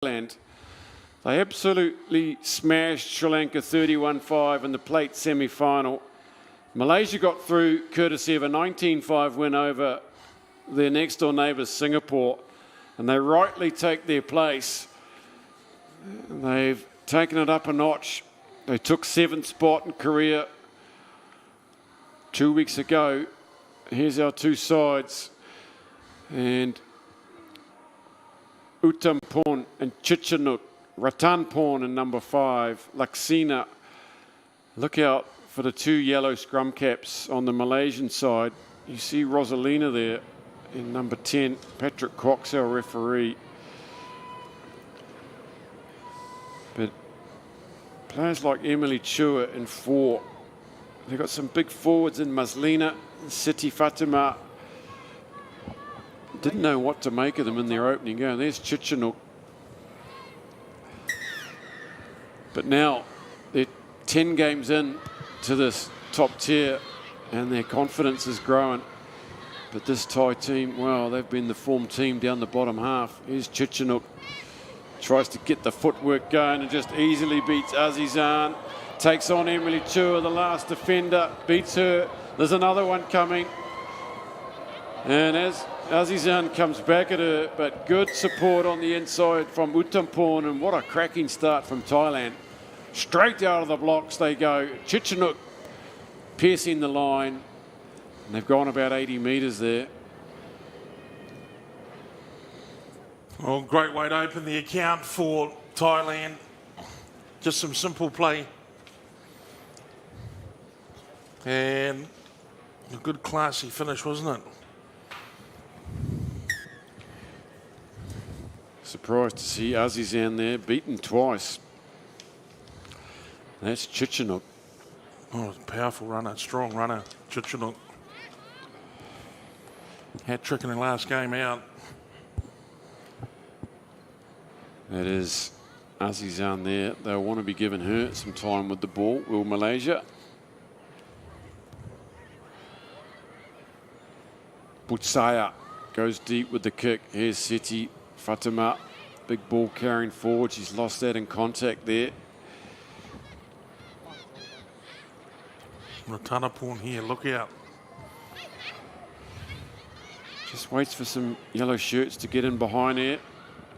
Thailand. They absolutely smashed Sri Lanka 31-5 in the plate semi-final. Malaysia got through courtesy of a 19-5 win over their next-door neighbours, Singapore, and they rightly take their place. They've taken it up a notch. They took 7th spot in Korea 2 weeks ago. Here's our two sides. And Uttampon and Chichanuk, Ratanpon in number 5, Laksina. Look out for the two yellow scrum caps on the Malaysian side. You see Rosalina there in number 10, Patrick Cox, our referee. But players like Emily Chua in 4. They've got some big forwards in Maslina, Siti Fatima. Didn't know what to make of them in their opening game. There's Chichanuk. But now they're 10 games in to this top tier and their confidence is growing. But this Thai team, well, they've been the form team down the bottom half. Here's Chichanuk. Tries to get the footwork going and just easily beats Azizan. Takes on Emily Chua, the last defender. Beats her. There's another one coming. And as Azizan comes back at her, but good support on the inside from Uttampon, and what a cracking start from Thailand. Straight out of the blocks they go. Chichanuk piercing the line, and they've gone about 80 metres there. Well, great way to open the account for Thailand. Just some simple play. And a good classy finish, wasn't it? Surprised to see Azizan there, beaten twice. That's Chichanuk. Oh, powerful runner, strong runner, Chichanuk. Hat-trick in the last game out. That is Azizan there. They'll want to be giving her some time with the ball, will Malaysia. Butsaya goes deep with the kick. Here's Siti Fatima, big ball carrying forward. She's lost that in contact there. Ratanapon here, look out. Just waits for some yellow shirts to get in behind here.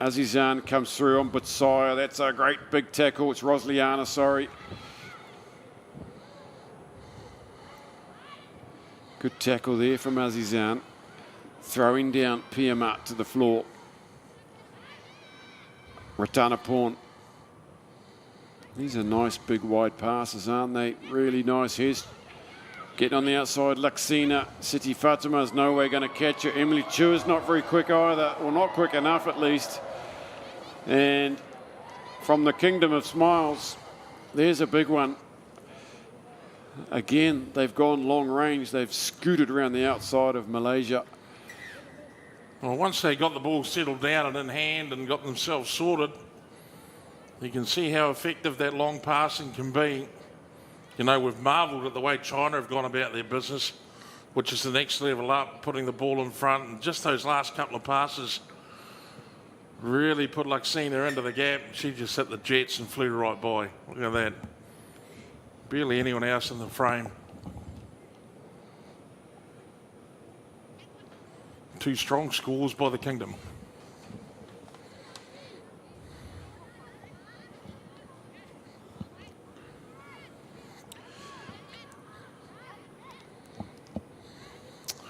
Azizan comes through on Butsaya. That's a great big tackle. It's Rosliana, sorry. Good tackle there from Azizan. Throwing down Piamat to the floor. Ratanapon. These are nice big wide passes, aren't they? Really nice. Here's getting on the outside. Laksina. Siti Fatima is no way going to catch her. Emily Chua is not very quick either, or not quick enough at least. And from the Kingdom of Smiles, there's a big one. Again, they've gone long range. They've scooted around the outside of Malaysia. Well, once they got the ball settled down and in hand and got themselves sorted, you can see how effective that long passing can be. You know, we've marvelled at the way China have gone about their business, which is the next level up, putting the ball in front. And just those last couple of passes really put Laksina into the gap. She just hit the jets and flew right by. Look at that. Barely anyone else in the frame. Two strong scores by the Kingdom.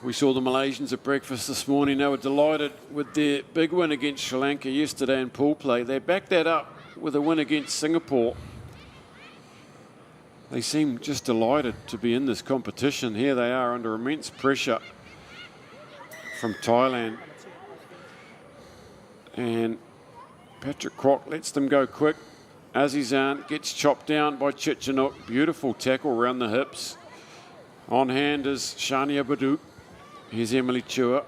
We saw the Malaysians at breakfast this morning. They were delighted with their big win against Sri Lanka yesterday in pool play. They backed that up with a win against Singapore. They seem just delighted to be in this competition. Here they are under immense pressure from Thailand. And Patrick Croc lets them go quick. Azizan gets chopped down by Chichanuk. Beautiful tackle around the hips. On hand is Shania Baduk. Here's Emily Chua.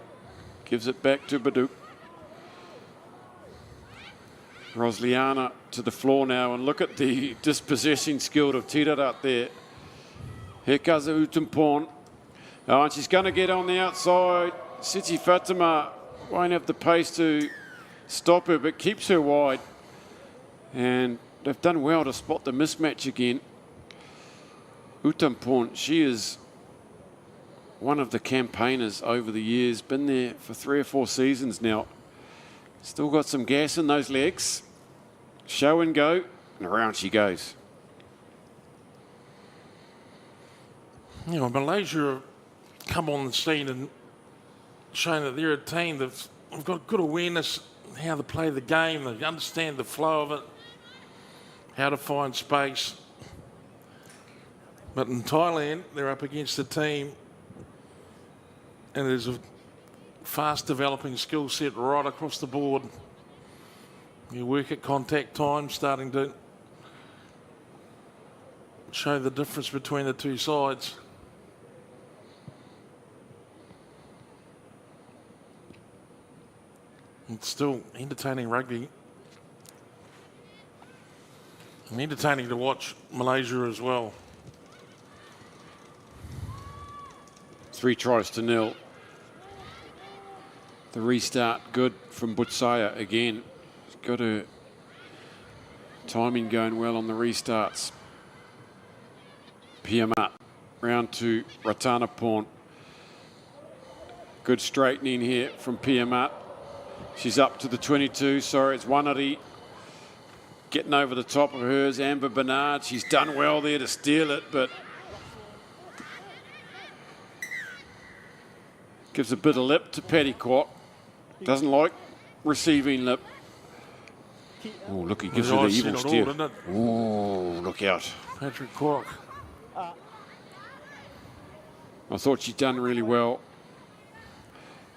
Gives it back to Baduk. Rosliana to the floor now, and look at the dispossessing skill of Tirarat there. Here comes Uttampon. Oh, and she's going to get on the outside. Siti Fatima won't have the pace to stop her, but keeps her wide. And they've done well to spot the mismatch again. Utampon, she is one of the campaigners over the years, been there for 3 or 4 seasons now. Still got some gas in those legs. Show and go, and around she goes. You know, Malaysia have come on the scene and shown that they're a team that's got good awareness how to play the game, they understand the flow of it, how to find space. But in Thailand, they're up against a team and there's a fast developing skill set right across the board. You work at contact time, starting to show the difference between the two sides. It's still entertaining rugby. And entertaining to watch Malaysia as well. 3 tries to 0. The restart good from Butsaya again. He's got her timing going well on the restarts. Piamat round to Ratanaporn. Good straightening here from Piamat. She's up to the 22. Sorry, it's Wanari getting over the top of hers. Amber Bernard, she's done well there to steal it, but gives a bit of lip to Petticoat. Doesn't like receiving lip. Oh, look, he gives her the evil steer. Oh, look out. Patrick Kwok. I thought she'd done really well.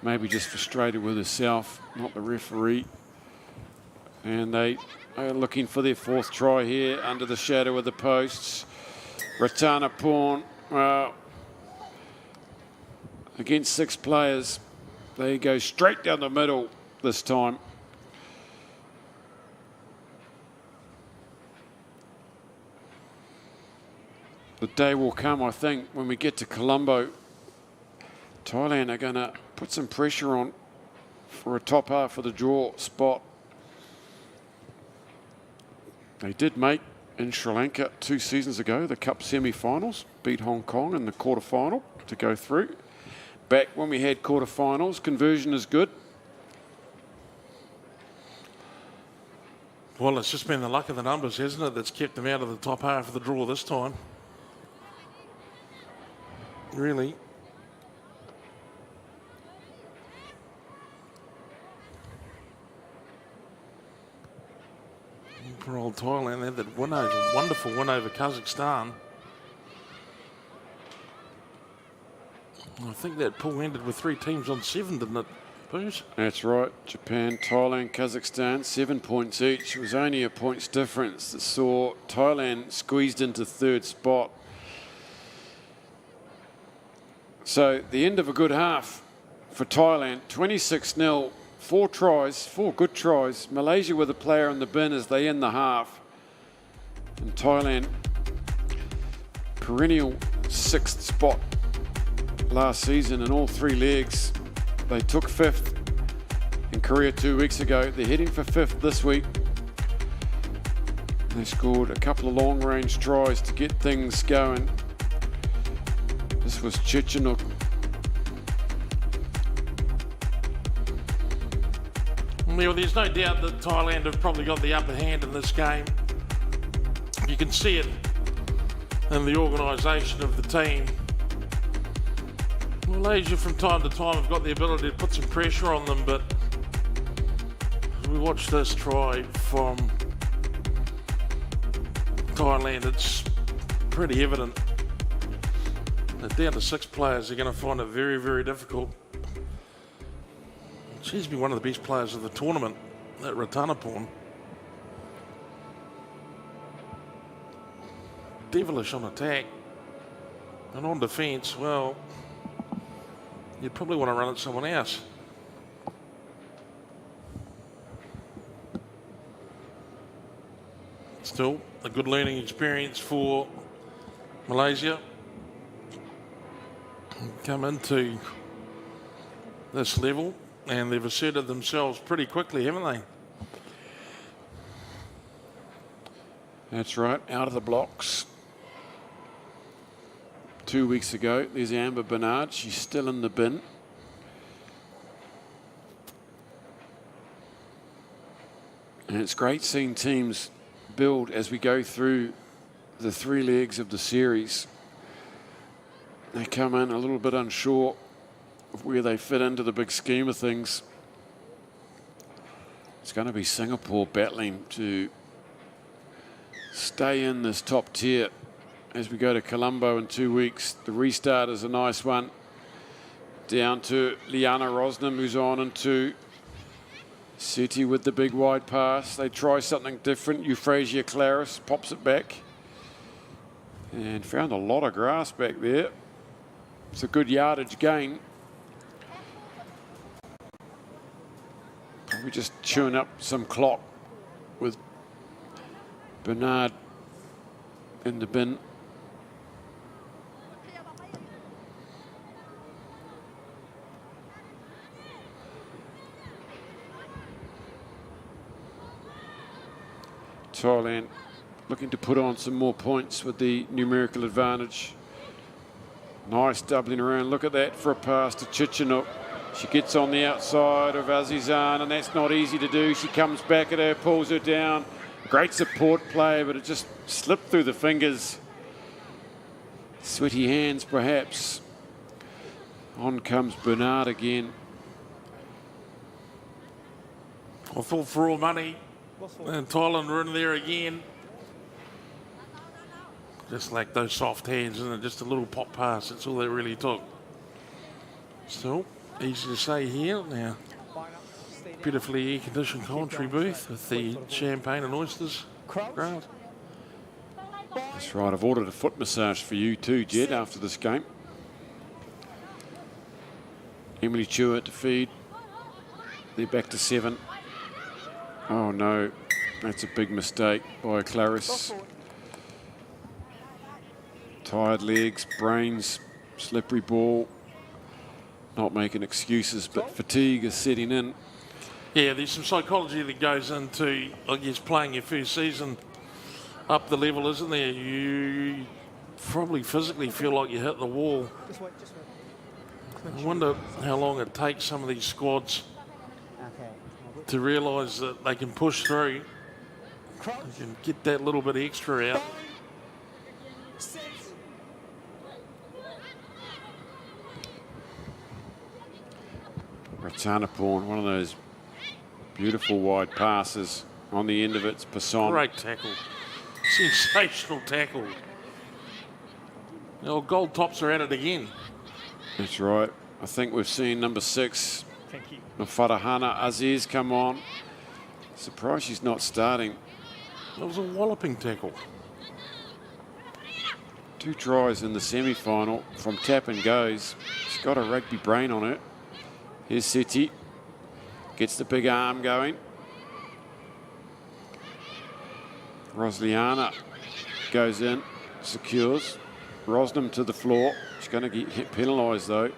Maybe just frustrated with herself, not the referee. And they are looking for their 4th try here under the shadow of the posts. Ratanaporn, well, against 6 players. They go straight down the middle this time. The day will come, I think, when we get to Colombo. Thailand are going to put some pressure on for a top half of the draw spot. They did make in Sri Lanka 2 seasons ago the Cup semi-finals, beat Hong Kong in the quarter-final to go through. Back when we had quarter-finals, conversion is good. Well, it's just been the luck of the numbers, hasn't it, that's kept them out of the top half of the draw this time. Really. For old Thailand, they had that win over, wonderful win over Kazakhstan. I think that pool ended with 3 teams on 7, didn't it, Bruce? That's right. Japan, Thailand, Kazakhstan, 7 points each. It was only a points difference that saw Thailand squeezed into 3rd spot. So the end of a good half for Thailand, 26-0. 4 tries, 4 good tries. Malaysia with a player in the bin as they end the half. And Thailand, perennial 6th spot last season in all 3 legs. They took 5th in Korea 2 weeks ago. They're heading for 5th this week. They scored a couple of long-range tries to get things going. This was Chichinuk. Well, there's no doubt that Thailand have probably got the upper hand in this game. You can see it in the organisation of the team. Malaysia from time to time have got the ability to put some pressure on them, but as we watch this try from Thailand, it's pretty evident that down to 6 players are going to find it very, very difficult. She's been one of the best players of the tournament, that Ratanaporn. Devilish on attack. And on defence, well, you'd probably want to run at someone else. Still, a good learning experience for Malaysia. Come into this level. And they've asserted themselves pretty quickly, haven't they? That's right, out of the blocks. 2 weeks ago, there's Amber Bernard. She's still in the bin. And it's great seeing teams build as we go through the 3 legs of the series. They come in a little bit unsure of where they fit into the big scheme of things. It's going to be Singapore battling to stay in this top tier as we go to Colombo in 2 weeks. The restart is a nice one. Down to Liana Rosnam, who's on in 2. City with the big wide pass. They try something different. Euphrasia Claris pops it back. And found a lot of grass back there. It's a good yardage gain. Probably just chewing up some clock with Bernard in the bin. Thailand looking to put on some more points with the numerical advantage. Nice doubling around. Look at that for a pass to Chichinuk. She gets on the outside of Azizan, and that's not easy to do. She comes back at her, pulls her down. Great support play, but it just slipped through the fingers. Sweaty hands, perhaps. On comes Bernard again. I thought for all money, and Thailand were in there again. Just like those soft hands, and just a little pop pass. That's all they really took. Still, easy to say here now. Beautifully air-conditioned commentary booth with the champagne and oysters. Grant. That's right. I've ordered a foot massage for you too, Jed, after this game. Emily Chua to feed. They're back to 7. Oh no, that's a big mistake by Claris. Tired legs, brains, slippery ball. Not making excuses, but fatigue is setting in. Yeah, there's some psychology that goes into, I guess, playing your first season up the level, isn't there? You probably physically feel like you hit the wall. I wonder how long it takes some of these squads to realise that they can push through. They can get that little bit extra out. Ratanaporn, one of those beautiful wide passes. On the end of it's Passon. Great tackle. Sensational tackle. The old gold tops are at it again. That's right. I think we've seen number 6, Farahana Aziz, come on. Surprised she's not starting. That was a walloping tackle. 2 tries in the semi-final from tap and goes. She's got a rugby brain on her. Here's Seti. Gets the big arm going. Rosliana goes in, secures. Rosnam to the floor. She's going to get penalised though.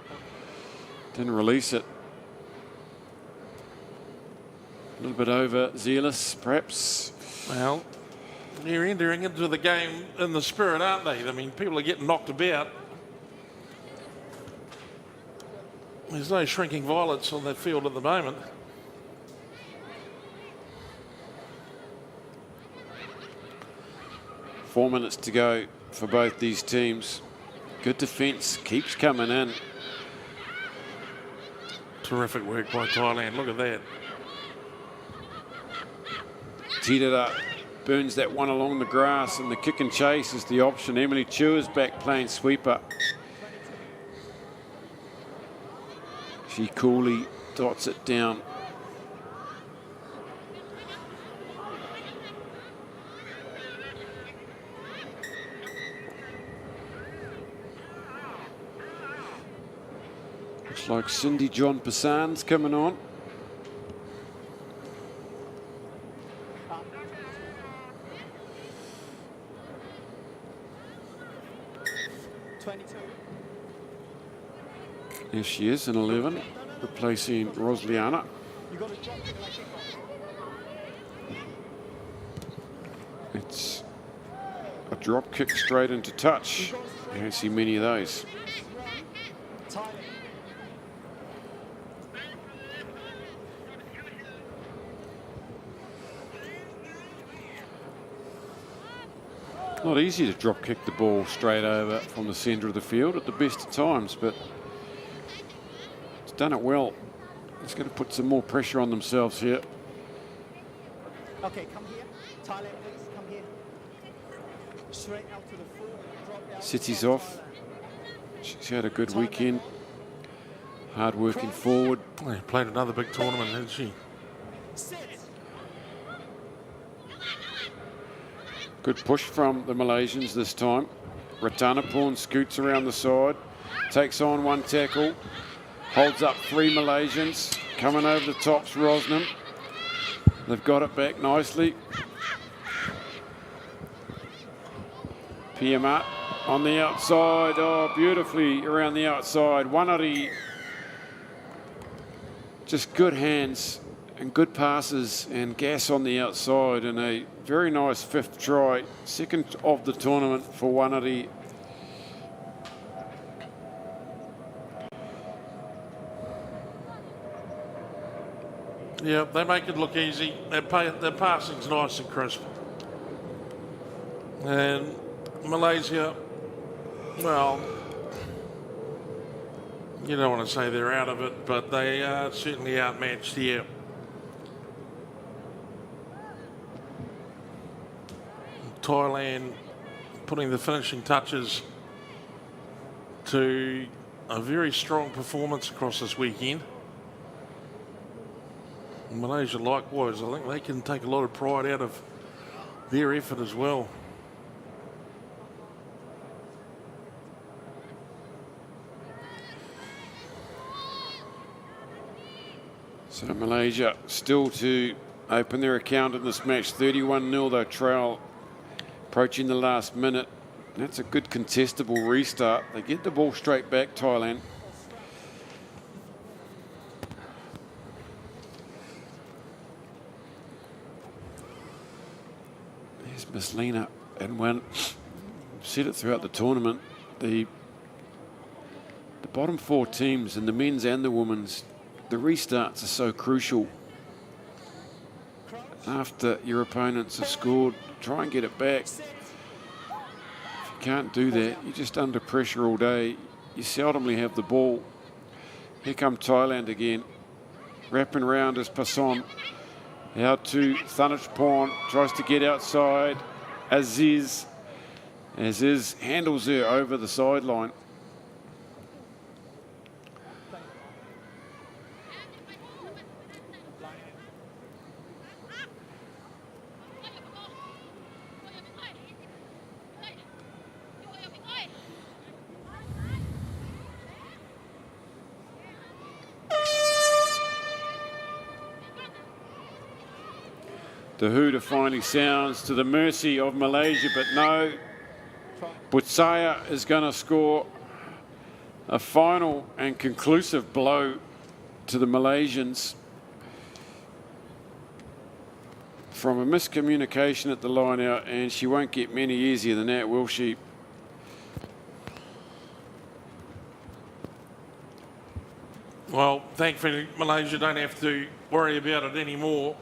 Didn't release it. A little bit over zealous, perhaps. Well, they're entering into the game in the spirit, aren't they? I mean, people are getting knocked about. There's no shrinking violets on that field at the moment. Four minutes to go for both these teams. Good defence, keeps coming in. Terrific work by Thailand, look at that. Teed it up, burns that one along the grass, and the kick and chase is the option. Emily Chua's back playing sweeper. She coolly dots it down. Looks like Cindy John Passan's coming on. There she is in 11, replacing Rosliana. It's a drop kick straight into touch. You don't see many of those. Not easy to drop kick the ball straight over from the centre of the field at the best of times, but it's done it well. It's going to put some more pressure on themselves here. Okay, come here. Thailand, please, come here. Straight out to the floor. Drop down. City's off. She's had a good weekend. Hard working forward. Well, she played another big tournament, hasn't she? Good push from the Malaysians this time. Ratanaporn scoots around the side, takes on one tackle, holds up three Malaysians. Coming over the top's Rosnam. They've got it back nicely. Piamat on the outside. Oh, beautifully around the outside. Wanari. Just good hands and good passes and gas on the outside, and a very nice fifth try, second of the tournament for Wanari. Yeah, they make it look easy. Their passing's nice and crisp. And Malaysia, well, you don't want to say they're out of it, but they are certainly outmatched here. Thailand putting the finishing touches to a very strong performance across this weekend. And Malaysia likewise. I think they can take a lot of pride out of their effort as well. So Malaysia still to open their account in this match. 31-0 though, trail approaching the last minute. That's a good contestable restart. They get the ball straight back, Thailand. There's Miss Lena, and when said it throughout the tournament, the bottom four teams, in the men's and the women's, the restarts are so crucial. After your opponents have scored, try and get it back. If you can't do that, you're just under pressure all day. You seldomly have the ball. Here come Thailand again. Wrapping around is Passon. Out to Thanachporn, tries to get outside. Aziz handles her over the sideline. The hooter finally sounds to the mercy of Malaysia, but no. Butsaya is going to score a final and conclusive blow to the Malaysians from a miscommunication at the line out, and she won't get many easier than that, will she? Well, thankfully, Malaysia don't have to worry about it anymore.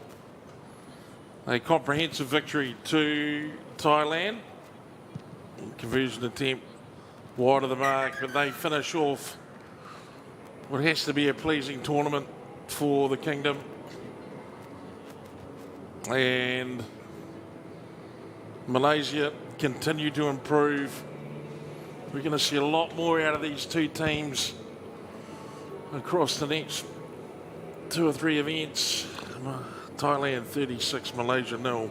A comprehensive victory to Thailand. Conversion attempt wide of the mark, but they finish off what has to be a pleasing tournament for the Kingdom. And Malaysia continue to improve. We're going to see a lot more out of these two teams across the next 2 or 3 events. Thailand 36, Malaysia 0.